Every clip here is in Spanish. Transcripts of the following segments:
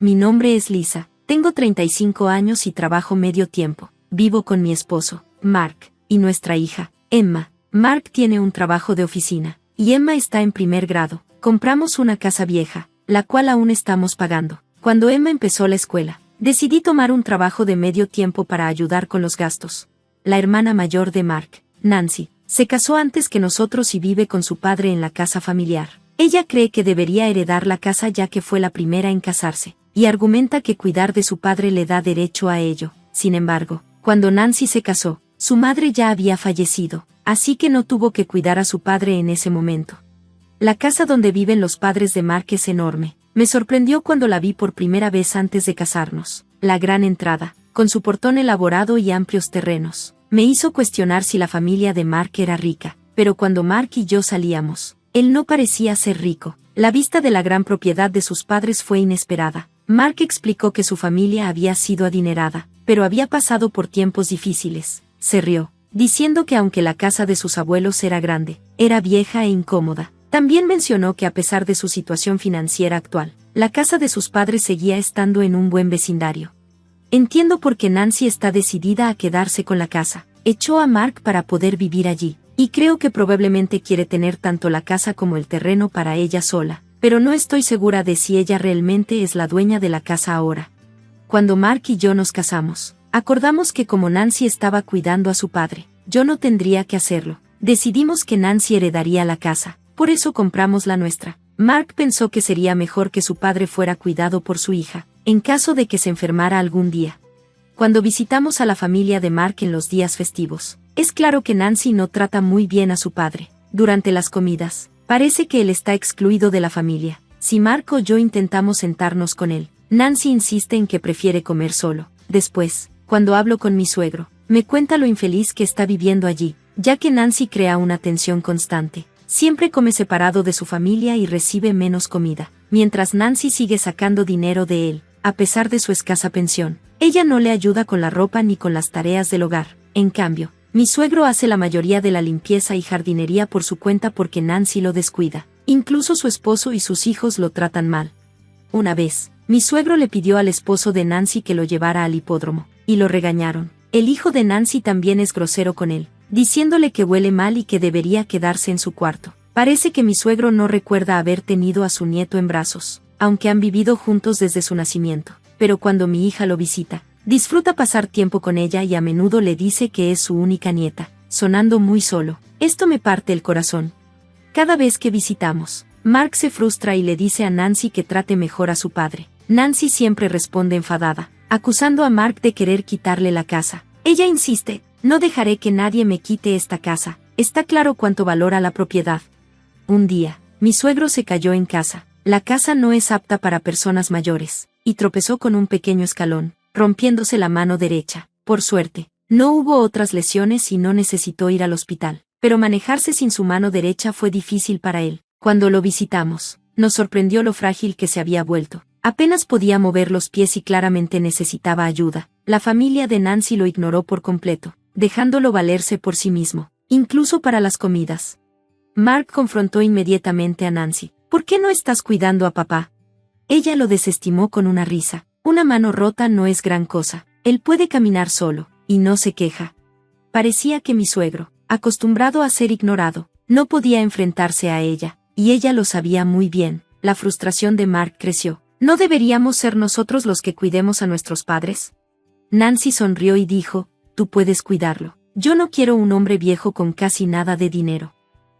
Mi nombre es Lisa, tengo 35 años y trabajo medio tiempo. Vivo con mi esposo, Mark, y nuestra hija, Emma. Mark tiene un trabajo de oficina, y Emma está en primer grado. Compramos una casa vieja, la cual aún estamos pagando. Cuando Emma empezó la escuela, decidí tomar un trabajo de medio tiempo para ayudar con los gastos. La hermana mayor de Mark, Nancy, se casó antes que nosotros y vive con su padre en la casa familiar. Ella cree que debería heredar la casa ya que fue la primera en casarse, y argumenta que cuidar de su padre le da derecho a ello. Sin embargo, cuando Nancy se casó, su madre ya había fallecido, así que no tuvo que cuidar a su padre en ese momento. La casa donde viven los padres de Mark es enorme. Me sorprendió cuando la vi por primera vez antes de casarnos. La gran entrada, con su portón elaborado y amplios terrenos, me hizo cuestionar si la familia de Mark era rica, pero cuando Mark y yo salíamos, él no parecía ser rico. La vista de la gran propiedad de sus padres fue inesperada. Mark explicó que su familia había sido adinerada, pero había pasado por tiempos difíciles. Se rió, diciendo que aunque la casa de sus abuelos era grande, era vieja e incómoda. También mencionó que a pesar de su situación financiera actual, la casa de sus padres seguía estando en un buen vecindario. Entiendo por qué Nancy está decidida a quedarse con la casa. Echó a Mark para poder vivir allí, y creo que probablemente quiere tener tanto la casa como el terreno para ella sola, pero no estoy segura de si ella realmente es la dueña de la casa ahora. Cuando Mark y yo nos casamos, acordamos que como Nancy estaba cuidando a su padre, yo no tendría que hacerlo. Decidimos que Nancy heredaría la casa. Por eso compramos la nuestra. Mark pensó que sería mejor que su padre fuera cuidado por su hija, en caso de que se enfermara algún día. Cuando visitamos a la familia de Mark en los días festivos, es claro que Nancy no trata muy bien a su padre. Durante las comidas, parece que él está excluido de la familia. Si Mark o yo intentamos sentarnos con él, Nancy insiste en que prefiere comer solo. Después, cuando hablo con mi suegro, me cuenta lo infeliz que está viviendo allí, ya que Nancy crea una tensión constante. Siempre come separado de su familia y recibe menos comida, mientras Nancy sigue sacando dinero de él, a pesar de su escasa pensión. Ella no le ayuda con la ropa ni con las tareas del hogar. En cambio, mi suegro hace la mayoría de la limpieza y jardinería por su cuenta porque Nancy lo descuida. Incluso su esposo y sus hijos lo tratan mal. Una vez, mi suegro le pidió al esposo de Nancy que lo llevara al hipódromo, y lo regañaron. El hijo de Nancy también es grosero con él, diciéndole que huele mal y que debería quedarse en su cuarto. Parece que mi suegro no recuerda haber tenido a su nieto en brazos, aunque han vivido juntos desde su nacimiento. Pero cuando mi hija lo visita, disfruta pasar tiempo con ella y a menudo le dice que es su única nieta, sonando muy solo. Esto me parte el corazón. Cada vez que visitamos, Mark se frustra y le dice a Nancy que trate mejor a su padre. Nancy siempre responde enfadada, acusando a Mark de querer quitarle la casa. Ella insiste: no dejaré que nadie me quite esta casa. Está claro cuánto valora la propiedad. Un día, mi suegro se cayó en casa. La casa no es apta para personas mayores, y tropezó con un pequeño escalón, rompiéndose la mano derecha. Por suerte, no hubo otras lesiones y no necesitó ir al hospital, pero manejarse sin su mano derecha fue difícil para él. Cuando lo visitamos, nos sorprendió lo frágil que se había vuelto. Apenas podía mover los pies y claramente necesitaba ayuda. La familia de Nancy lo ignoró por completo, dejándolo valerse por sí mismo, incluso para las comidas. Mark confrontó inmediatamente a Nancy. ¿Por qué no estás cuidando a papá? Ella lo desestimó con una risa. Una mano rota no es gran cosa. Él puede caminar solo, y no se queja. Parecía que mi suegro, acostumbrado a ser ignorado, no podía enfrentarse a ella, y ella lo sabía muy bien. La frustración de Mark creció. ¿No deberíamos ser nosotros los que cuidemos a nuestros padres? Nancy sonrió y dijo: tú puedes cuidarlo. Yo no quiero un hombre viejo con casi nada de dinero.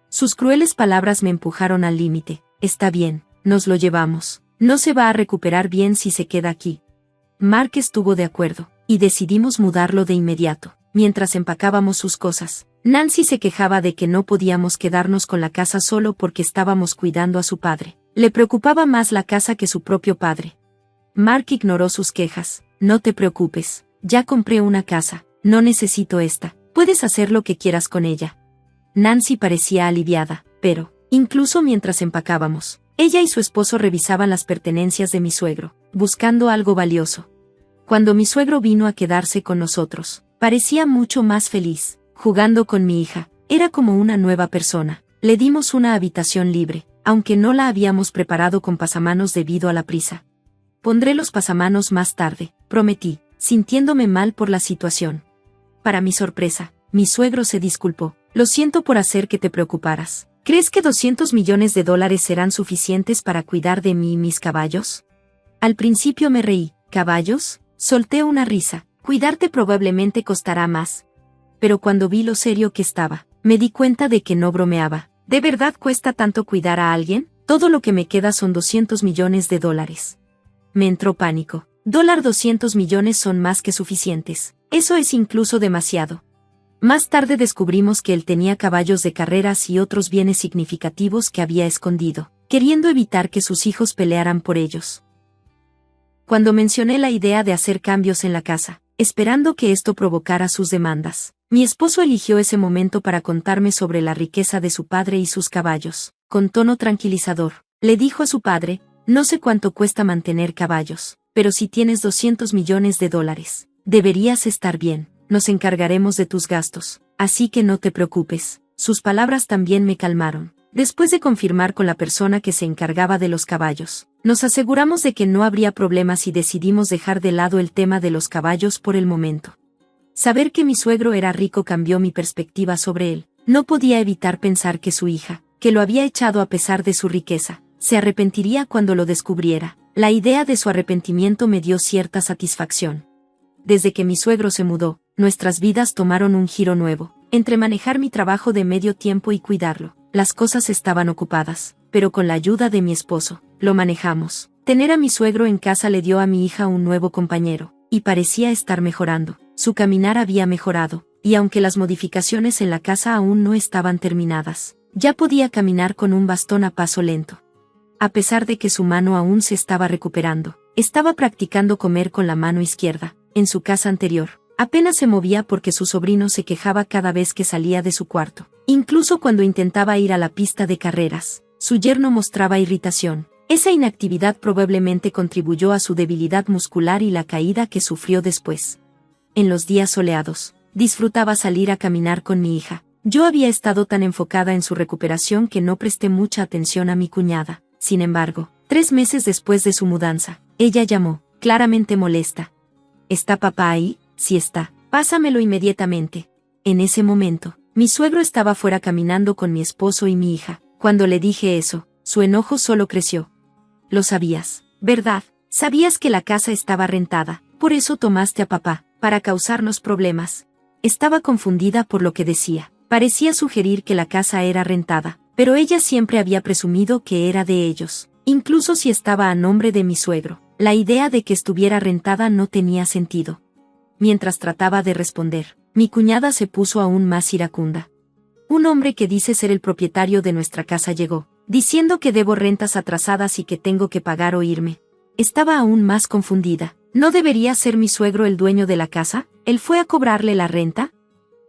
Sus crueles palabras me empujaron al límite. Está bien, nos lo llevamos. No se va a recuperar bien si se queda aquí. Mark estuvo de acuerdo, y decidimos mudarlo de inmediato. Mientras empacábamos sus cosas, Nancy se quejaba de que no podíamos quedarnos con la casa solo porque estábamos cuidando a su padre. Le preocupaba más la casa que su propio padre. Mark ignoró sus quejas. No te preocupes, ya compré una casa, no necesito esta, puedes hacer lo que quieras con ella. Nancy parecía aliviada, pero, incluso mientras empacábamos, ella y su esposo revisaban las pertenencias de mi suegro, buscando algo valioso. Cuando mi suegro vino a quedarse con nosotros, parecía mucho más feliz, jugando con mi hija. Era como una nueva persona. Le dimos una habitación libre, aunque no la habíamos preparado con pasamanos debido a la prisa. Pondré los pasamanos más tarde, prometí, sintiéndome mal por la situación. Para mi sorpresa, mi suegro se disculpó. Lo siento por hacer que te preocuparas. ¿Crees que $200 millones serán suficientes para cuidar de mí y mis caballos? Al principio me reí. ¿Caballos? Solté una risa. Cuidarte probablemente costará más. Pero cuando vi lo serio que estaba, me di cuenta de que no bromeaba. ¿De verdad cuesta tanto cuidar a alguien? Todo lo que me queda son $200 millones. Me entró pánico. $200 millones son más que suficientes. Eso es incluso demasiado. Más tarde descubrimos que él tenía caballos de carreras y otros bienes significativos que había escondido, queriendo evitar que sus hijos pelearan por ellos. Cuando mencioné la idea de hacer cambios en la casa, esperando que esto provocara sus demandas, mi esposo eligió ese momento para contarme sobre la riqueza de su padre y sus caballos. Con tono tranquilizador, le dijo a su padre: no sé cuánto cuesta mantener caballos, pero si tienes $200 millones, deberías estar bien. Nos encargaremos de tus gastos, así que no te preocupes. Sus palabras también me calmaron. Después de confirmar con la persona que se encargaba de los caballos, nos aseguramos de que no habría problemas y decidimos dejar de lado el tema de los caballos por el momento. Saber que mi suegro era rico cambió mi perspectiva sobre él. No podía evitar pensar que su hija, que lo había echado a pesar de su riqueza, se arrepentiría cuando lo descubriera. La idea de su arrepentimiento me dio cierta satisfacción. Desde que mi suegro se mudó, nuestras vidas tomaron un giro nuevo. Entre manejar mi trabajo de medio tiempo y cuidarlo, las cosas estaban ocupadas, pero con la ayuda de mi esposo, lo manejamos. Tener a mi suegro en casa le dio a mi hija un nuevo compañero, y parecía estar mejorando. Su caminar había mejorado, y aunque las modificaciones en la casa aún no estaban terminadas, ya podía caminar con un bastón a paso lento. A pesar de que su mano aún se estaba recuperando, estaba practicando comer con la mano izquierda. En su casa anterior, apenas se movía porque su sobrino se quejaba cada vez que salía de su cuarto. Incluso cuando intentaba ir a la pista de carreras, su yerno mostraba irritación. Esa inactividad probablemente contribuyó a su debilidad muscular y la caída que sufrió después. En los días soleados, disfrutaba salir a caminar con mi hija. Yo había estado tan enfocada en su recuperación que no presté mucha atención a mi cuñada. Sin embargo, 3 meses después de su mudanza, ella llamó, claramente molesta. ¿Está papá ahí? Sí está. Pásamelo inmediatamente. En ese momento, mi suegro estaba fuera caminando con mi esposo y mi hija. Cuando le dije eso, su enojo solo creció. Lo sabías, ¿verdad? Sabías que la casa estaba rentada, por eso tomaste a papá, para causarnos problemas. Estaba confundida por lo que decía. Parecía sugerir que la casa era rentada, pero ella siempre había presumido que era de ellos, incluso si estaba a nombre de mi suegro. La idea de que estuviera rentada no tenía sentido. Mientras trataba de responder, mi cuñada se puso aún más iracunda. Un hombre que dice ser el propietario de nuestra casa llegó, diciendo que debo rentas atrasadas y que tengo que pagar o irme. Estaba aún más confundida. ¿No debería ser mi suegro el dueño de la casa? ¿Él fue a cobrarle la renta?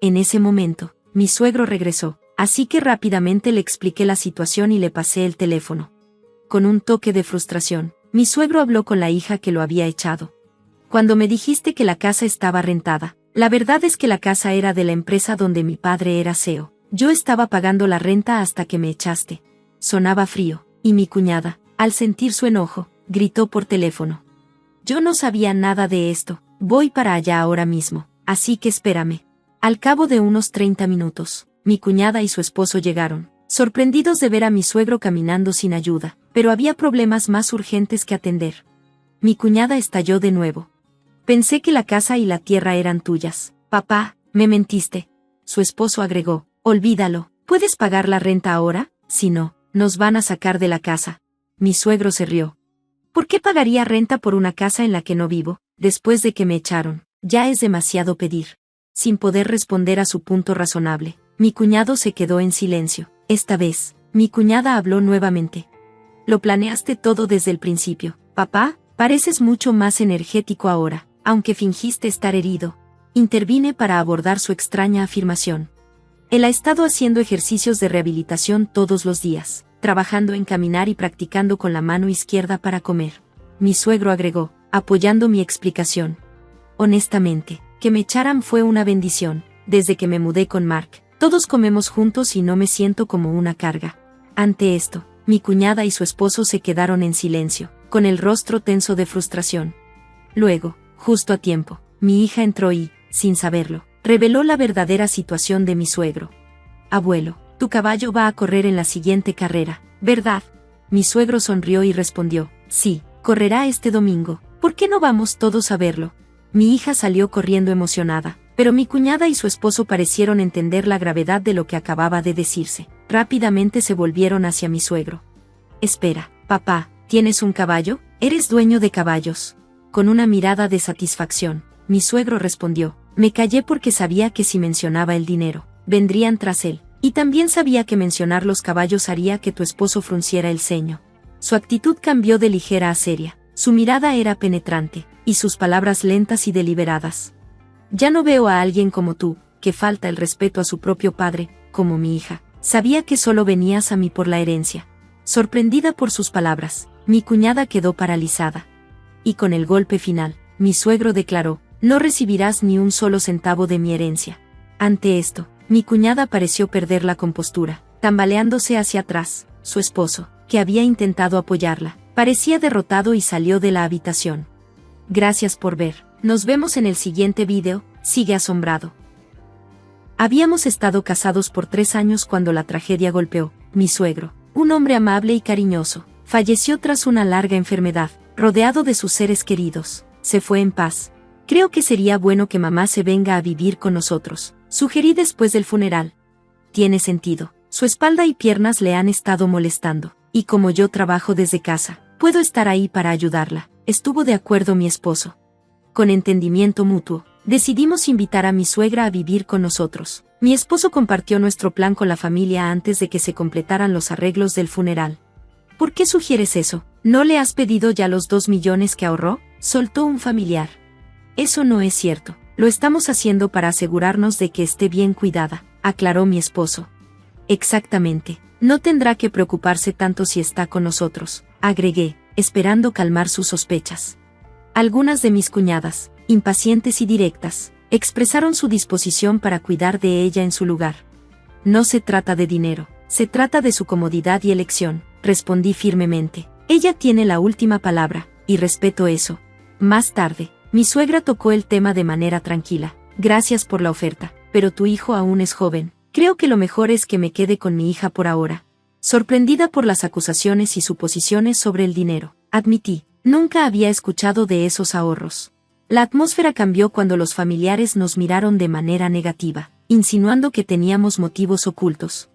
En ese momento, mi suegro regresó, así que rápidamente le expliqué la situación y le pasé el teléfono. Con un toque de frustración, mi suegro habló con la hija que lo había echado. Cuando me dijiste que la casa estaba rentada, la verdad es que la casa era de la empresa donde mi padre era CEO. Yo estaba pagando la renta hasta que me echaste. Sonaba frío, y mi cuñada, al sentir su enojo, gritó por teléfono. Yo no sabía nada de esto, voy para allá ahora mismo, así que espérame. Al cabo de unos 30 minutos, mi cuñada y su esposo llegaron, sorprendidos de ver a mi suegro caminando sin ayuda, pero había problemas más urgentes que atender. Mi cuñada estalló de nuevo. Pensé que la casa y la tierra eran tuyas. Papá, me mentiste. Su esposo agregó, olvídalo, ¿puedes pagar la renta ahora? Si no, nos van a sacar de la casa. Mi suegro se rió. ¿Por qué pagaría renta por una casa en la que no vivo, después de que me echaron? Ya es demasiado pedir. Sin poder responder a su punto razonable, mi cuñado se quedó en silencio. Esta vez, mi cuñada habló nuevamente. Lo planeaste todo desde el principio. Papá, pareces mucho más energético ahora, aunque fingiste estar herido. Intervine para abordar su extraña afirmación. Él ha estado haciendo ejercicios de rehabilitación todos los días, trabajando en caminar y practicando con la mano izquierda para comer. Mi suegro agregó, apoyando mi explicación. Honestamente, que me echaran fue una bendición. Desde que me mudé con Mark, todos comemos juntos y no me siento como una carga. Ante esto, Mi cuñada y su esposo se quedaron en silencio, con el rostro tenso de frustración. Luego, justo a tiempo, mi hija entró y, sin saberlo, reveló la verdadera situación de mi suegro. Abuelo, tu caballo va a correr en la siguiente carrera, ¿verdad? Mi suegro sonrió y respondió, sí, correrá este domingo, ¿por qué no vamos todos a verlo? Mi hija salió corriendo emocionada, pero mi cuñada y su esposo parecieron entender la gravedad de lo que acababa de decirse. Rápidamente se volvieron hacia mi suegro. Espera, papá, ¿tienes un caballo? ¿Eres dueño de caballos? Con una mirada de satisfacción, mi suegro respondió, me callé porque sabía que si mencionaba el dinero, vendrían tras él, y también sabía que mencionar los caballos haría que tu esposo frunciera el ceño. Su actitud cambió de ligera a seria, su mirada era penetrante, y sus palabras lentas y deliberadas. Ya no veo a alguien como tú, que falta el respeto a su propio padre, como mi hija. Sabía que solo venías a mí por la herencia. Sorprendida por sus palabras, mi cuñada quedó paralizada. Y con el golpe final, mi suegro declaró, no recibirás ni un solo centavo de mi herencia. Ante esto, mi cuñada pareció perder la compostura, tambaleándose hacia atrás. Su esposo, que había intentado apoyarla, parecía derrotado y salió de la habitación. Gracias por ver. Nos vemos en el siguiente video. Sigue asombrado. Habíamos estado casados por 3 años cuando la tragedia golpeó. Mi suegro, un hombre amable y cariñoso, falleció tras una larga enfermedad, rodeado de sus seres queridos. Se fue en paz. Creo que sería bueno que mamá se venga a vivir con nosotros, sugerí después del funeral. Tiene sentido. Su espalda y piernas le han estado molestando, y como yo trabajo desde casa, puedo estar ahí para ayudarla. Estuvo de acuerdo mi esposo. Con entendimiento mutuo, decidimos invitar a mi suegra a vivir con nosotros. Mi esposo compartió nuestro plan con la familia antes de que se completaran los arreglos del funeral. ¿Por qué sugieres eso? ¿No le has pedido ya los 2 millones que ahorró? Soltó un familiar. Eso no es cierto. Lo estamos haciendo para asegurarnos de que esté bien cuidada, aclaró mi esposo. Exactamente. No tendrá que preocuparse tanto si está con nosotros, agregué, esperando calmar sus sospechas. Algunas de mis cuñadas, impacientes y directas, expresaron su disposición para cuidar de ella en su lugar. No se trata de dinero, se trata de su comodidad y elección, respondí firmemente. Ella tiene la última palabra, y respeto eso. Más tarde, mi suegra tocó el tema de manera tranquila. Gracias por la oferta, pero tu hijo aún es joven. Creo que lo mejor es que me quede con mi hija por ahora. Sorprendida por las acusaciones y suposiciones sobre el dinero, admití, nunca había escuchado de esos ahorros. La atmósfera cambió cuando los familiares nos miraron de manera negativa, insinuando que teníamos motivos ocultos.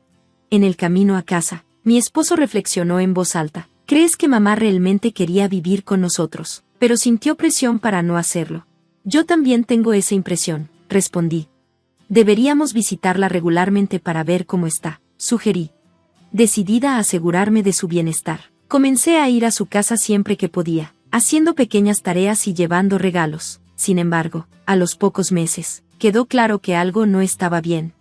En el camino a casa, mi esposo reflexionó en voz alta, ¿crees que mamá realmente quería vivir con nosotros? Pero sintió presión para no hacerlo. Yo también tengo esa impresión, respondí. Deberíamos visitarla regularmente para ver cómo está, sugerí. Decidida a asegurarme de su bienestar, comencé a ir a su casa siempre que podía, haciendo pequeñas tareas y llevando regalos. Sin embargo, a los pocos meses, quedó claro que algo no estaba bien.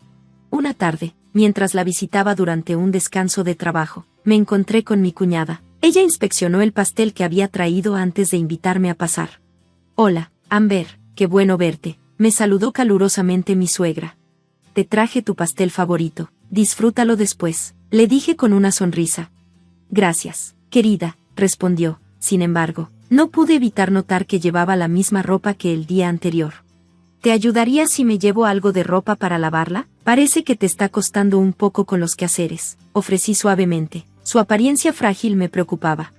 Una tarde, mientras la visitaba durante un descanso de trabajo, me encontré con mi cuñada. Ella inspeccionó el pastel que había traído antes de invitarme a pasar. Hola, Amber, qué bueno verte, me saludó calurosamente mi suegra. Te traje tu pastel favorito, disfrútalo después, le dije con una sonrisa. Gracias, querida, respondió. Sin embargo, no pude evitar notar que llevaba la misma ropa que el día anterior. ¿Te ayudaría si me llevo algo de ropa para lavarla? Parece que te está costando un poco con los quehaceres, ofrecí suavemente. Su apariencia frágil me preocupaba.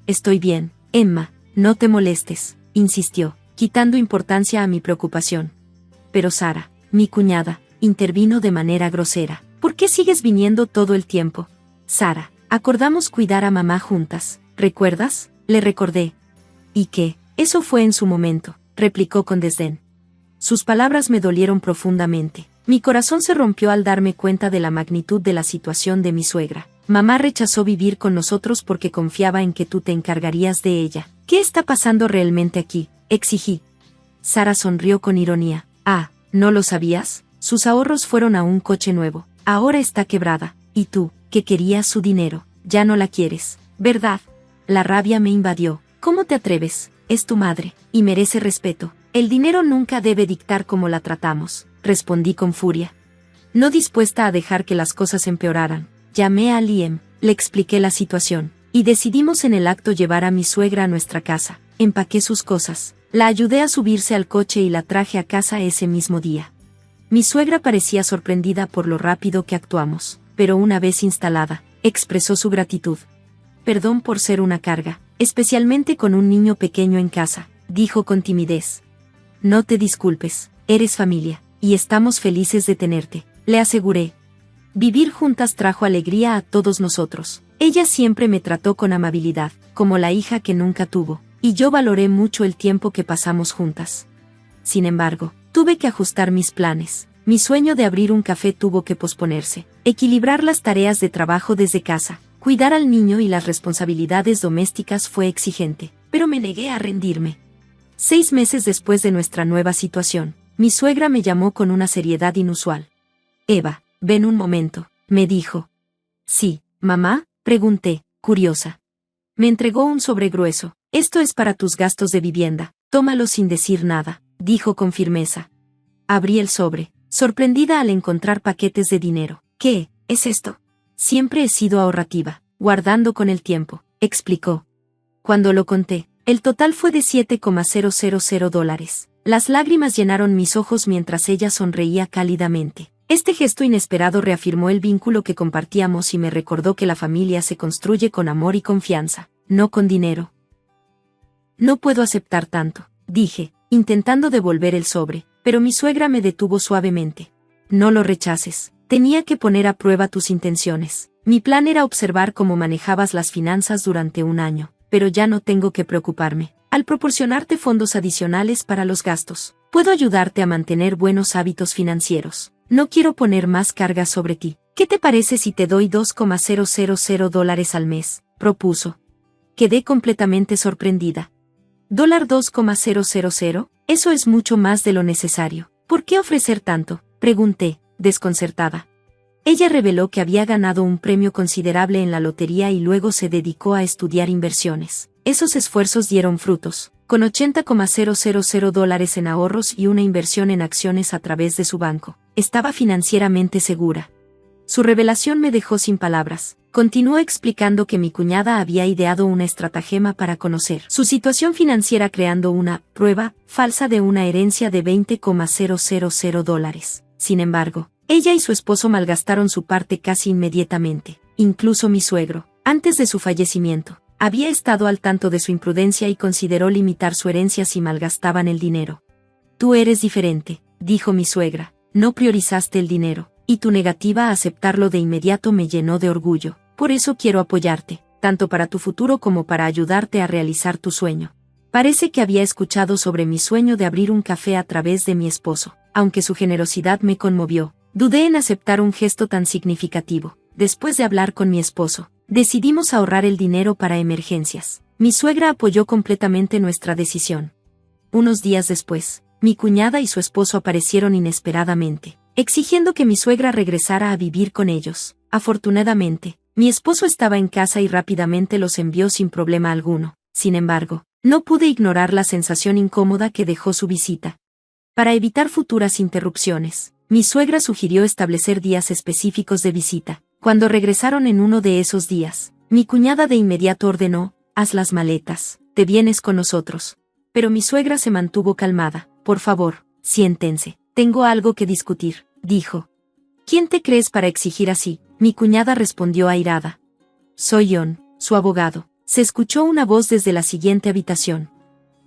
Estoy bien, Emma, no te molestes, insistió, quitando importancia a mi preocupación. Pero Sara, mi cuñada, intervino de manera grosera. ¿Por qué sigues viniendo todo el tiempo? Sara, acordamos cuidar a mamá juntas, ¿recuerdas? Le recordé. ¿Y qué? Eso fue en su momento, replicó con desdén. Sus palabras me dolieron profundamente. Mi corazón se rompió al darme cuenta de la magnitud de la situación de mi suegra. Mamá rechazó vivir con nosotros porque confiaba en que tú te encargarías de ella. ¿Qué está pasando realmente aquí? Exigí. Sara sonrió con ironía. Ah, ¿no lo sabías? Sus ahorros fueron a un coche nuevo. Ahora está quebrada. Y tú, que querías su dinero, ya no la quieres, ¿verdad? La rabia me invadió. ¿Cómo te atreves? Es tu madre, y merece respeto. El dinero nunca debe dictar cómo la tratamos, respondí con furia. No dispuesta a dejar que las cosas empeoraran, llamé a Liam, Le expliqué la situación, y decidimos en el acto llevar a mi suegra a nuestra casa. Empaqué sus cosas, la ayudé a subirse al coche y la traje a casa ese mismo día. Mi suegra parecía sorprendida por lo rápido que actuamos, pero una vez instalada, expresó su gratitud. Perdón por ser una carga, especialmente con un niño pequeño en casa, dijo con timidez. No te disculpes, eres familia, y estamos felices de tenerte, le aseguré. Vivir juntas trajo alegría a todos nosotros. Ella siempre me trató con amabilidad, como la hija que nunca tuvo, y yo valoré mucho el tiempo que pasamos juntas. Sin embargo, tuve que ajustar mis planes. Mi sueño de abrir un café tuvo que posponerse, equilibrar las tareas de trabajo desde casa, cuidar al niño y las responsabilidades domésticas fue exigente, pero me negué a rendirme. 6 meses después de nuestra nueva situación, mi suegra me llamó con una seriedad inusual. Eva, ven un momento, me dijo. Sí, mamá, pregunté, curiosa. Me entregó un sobre grueso. Esto es para tus gastos de vivienda, tómalo sin decir nada, dijo con firmeza. Abrí el sobre, sorprendida al encontrar paquetes de dinero. ¿Qué es esto? Siempre he sido ahorrativa, guardando con el tiempo, explicó. Cuando lo conté, el total fue de $7,000. Las lágrimas llenaron mis ojos mientras ella sonreía cálidamente. Este gesto inesperado reafirmó el vínculo que compartíamos y me recordó que la familia se construye con amor y confianza, no con dinero. No puedo aceptar tanto, dije, intentando devolver el sobre, pero mi suegra me detuvo suavemente. No lo rechaces, tenía que poner a prueba tus intenciones. Mi plan era observar cómo manejabas las finanzas durante un año, pero ya no tengo que preocuparme. Al proporcionarte fondos adicionales para los gastos, puedo ayudarte a mantener buenos hábitos financieros. No quiero poner más cargas sobre ti. ¿Qué te parece si te doy $2,000 al mes?, propuso. Quedé completamente sorprendida. $2,000, eso es mucho más de lo necesario. ¿Por qué ofrecer tanto?, pregunté, desconcertada. Ella reveló que había ganado un premio considerable en la lotería y luego se dedicó a estudiar inversiones. Esos esfuerzos dieron frutos, con $80,000 en ahorros y una inversión en acciones a través de su banco. Estaba financieramente segura. Su revelación me dejó sin palabras. Continuó explicando que mi cuñada había ideado una estratagema para conocer su situación financiera creando una prueba falsa de una herencia de $20,000. Sin embargo, ella y su esposo malgastaron su parte casi inmediatamente. Incluso mi suegro, antes de su fallecimiento, había estado al tanto de su imprudencia y consideró limitar su herencia si malgastaban el dinero. Tú eres diferente, dijo mi suegra, no priorizaste el dinero, y tu negativa a aceptarlo de inmediato me llenó de orgullo. Por eso quiero apoyarte, tanto para tu futuro como para ayudarte a realizar tu sueño. Parece que había escuchado sobre mi sueño de abrir un café a través de mi esposo. Aunque su generosidad me conmovió, dudé en aceptar un gesto tan significativo. Después de hablar con mi esposo, decidimos ahorrar el dinero para emergencias. Mi suegra apoyó completamente nuestra decisión. Unos días después, mi cuñada y su esposo aparecieron inesperadamente, exigiendo que mi suegra regresara a vivir con ellos. Afortunadamente, mi esposo estaba en casa y rápidamente los envió sin problema alguno. Sin embargo, no pude ignorar la sensación incómoda que dejó su visita. Para evitar futuras interrupciones, mi suegra sugirió establecer días específicos de visita. Cuando regresaron en uno de esos días, mi cuñada de inmediato ordenó: haz las maletas, te vienes con nosotros. Pero mi suegra se mantuvo calmada. Por favor, siéntense, tengo algo que discutir, dijo. ¿Quién te crees para exigir así?, mi cuñada respondió airada. Soy John, su abogado. Se escuchó una voz desde la siguiente habitación.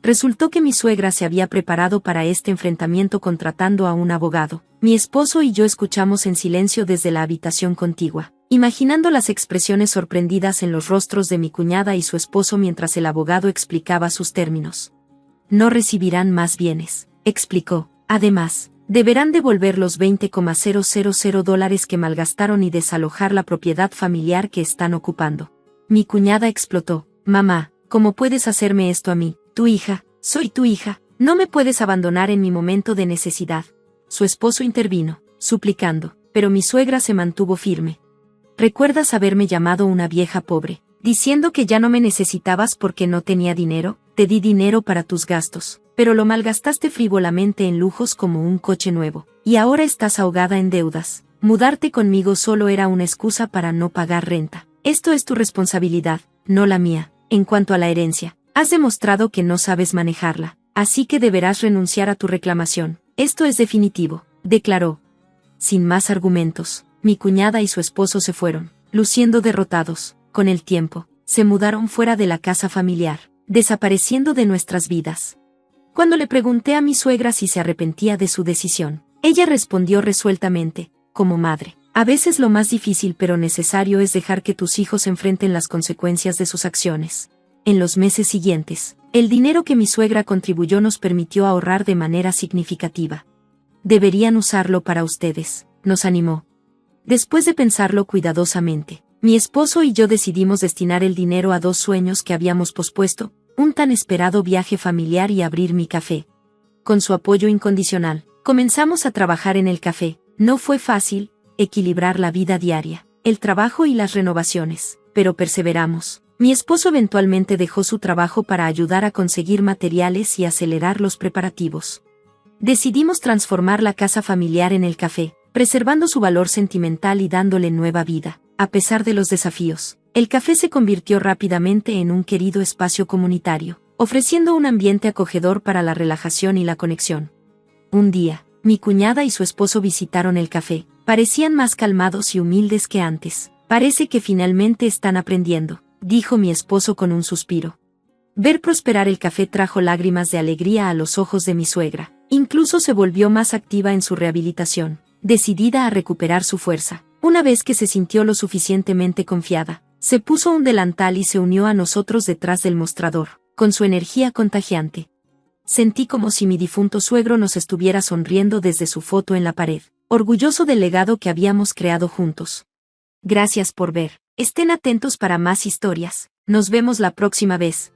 Resultó que mi suegra se había preparado para este enfrentamiento contratando a un abogado. Mi esposo y yo escuchamos en silencio desde la habitación contigua, imaginando las expresiones sorprendidas en los rostros de mi cuñada y su esposo mientras el abogado explicaba sus términos. No recibirán más bienes, explicó. Además, deberán devolver los $20,000 que malgastaron y desalojar la propiedad familiar que están ocupando. Mi cuñada explotó. Mamá, ¿cómo puedes hacerme esto a mí? Tu hija, soy tu hija, no me puedes abandonar en mi momento de necesidad. Su esposo intervino, suplicando, pero mi suegra se mantuvo firme. ¿Recuerdas haberme llamado una vieja pobre, diciendo que ya no me necesitabas porque no tenía dinero? Te di dinero para tus gastos, pero lo malgastaste frívolamente en lujos como un coche nuevo, y ahora estás ahogada en deudas. Mudarte conmigo solo era una excusa para no pagar renta. Esto es tu responsabilidad, no la mía. En cuanto a la herencia, has demostrado que no sabes manejarla, así que deberás renunciar a tu reclamación. Esto es definitivo, declaró. Sin más argumentos, mi cuñada y su esposo se fueron, luciendo derrotados. Con el tiempo, se mudaron fuera de la casa familiar, desapareciendo de nuestras vidas. Cuando le pregunté a mi suegra si se arrepentía de su decisión, ella respondió resueltamente, como madre, a veces lo más difícil pero necesario es dejar que tus hijos enfrenten las consecuencias de sus acciones. En los meses siguientes, el dinero que mi suegra contribuyó nos permitió ahorrar de manera significativa. Deberían usarlo para ustedes, nos animó. Después de pensarlo cuidadosamente, mi esposo y yo decidimos destinar el dinero a dos sueños que habíamos pospuesto, un tan esperado viaje familiar y abrir mi café. Con su apoyo incondicional, comenzamos a trabajar en el café. No fue fácil equilibrar la vida diaria, el trabajo y las renovaciones, pero perseveramos. Mi esposo eventualmente dejó su trabajo para ayudar a conseguir materiales y acelerar los preparativos. Decidimos transformar la casa familiar en el café, preservando su valor sentimental y dándole nueva vida. A pesar de los desafíos, el café se convirtió rápidamente en un querido espacio comunitario, ofreciendo un ambiente acogedor para la relajación y la conexión. Un día, mi cuñada y su esposo visitaron el café. Parecían más calmados y humildes que antes. Parece que finalmente están aprendiendo, dijo mi esposo con un suspiro. Ver prosperar el café trajo lágrimas de alegría a los ojos de mi suegra. Incluso se volvió más activa en su rehabilitación, decidida a recuperar su fuerza. Una vez que se sintió lo suficientemente confiada, se puso un delantal y se unió a nosotros detrás del mostrador, con su energía contagiante. Sentí como si mi difunto suegro nos estuviera sonriendo desde su foto en la pared, orgulloso del legado que habíamos creado juntos. Gracias por ver. Estén atentos para más historias. Nos vemos la próxima vez.